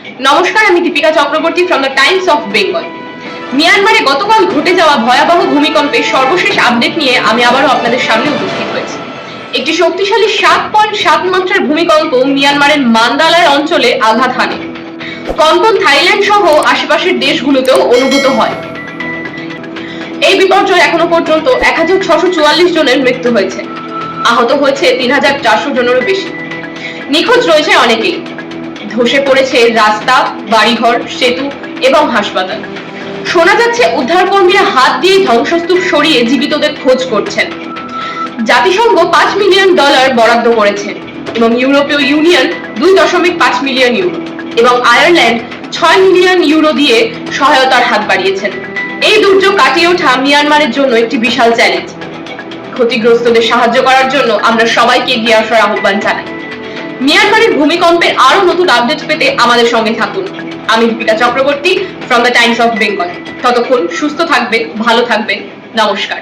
নমস্কার, আমি Dipika Chakraborty from the Times of Bengal. মিয়ানমারে গতকাল ঘটে যাওয়া ভয়াবহ ভূমিকম্পের সর্বশেষ আপডেট নিয়ে আমি আবারও আপনাদের সামনে উপস্থিত হয়েছি। একটি শক্তিশালী 7.7 মাত্রার ভূমিকম্প মিয়ানমারের মান্দালায় অঞ্চলে আঘাত হানে। কম্পন থাইল্যান্ড সহ আশেপাশের দেশগুলোতেও অনুভূত হয়। এই বিপর্যয় এখনো পর্যন্ত 1644 জনের মৃত্যু হয়েছে, আহত হয়েছে 3400 জনেরও বেশি। নিখোঁজ রয়েছে অনেকেই। ধসে পড়েছে রাস্তা, বাড়িঘর, সেতু এবং হাসপাতাল। শোনা যাচ্ছে উদ্ধারকর্মীরা হাত দিয়ে ধ্বংসস্তূপ সরিয়ে জীবিতদের খোঁজ করছেন। জাতিসংঘ $5 মিলিয়ন বরাদ্দ করেছে এবং ইউরোপীয় ইউনিয়ন 2.5 মিলিয়ন ইউরো এবং আয়ারল্যান্ড 6 মিলিয়ন ইউরো দিয়ে সহায়তার হাত বাড়িয়েছেন। এই দুর্যোগ কাটিয়ে ওঠা মিয়ানমারের জন্য একটি বিশাল চ্যালেঞ্জ। ক্ষতিগ্রস্তদের সাহায্য করার জন্য আমরা সবাইকে এগিয়ে আসার আহ্বান জানাই। মিয়ানমারের ভূমিকম্পের আরো নতুন আপডেট পেতে আমাদের সঙ্গে থাকুন। আমি Dipika Chakraborty from the Times of Bengal. ততক্ষণ সুস্থ থাকবেন, ভালো থাকবেন। নমস্কার।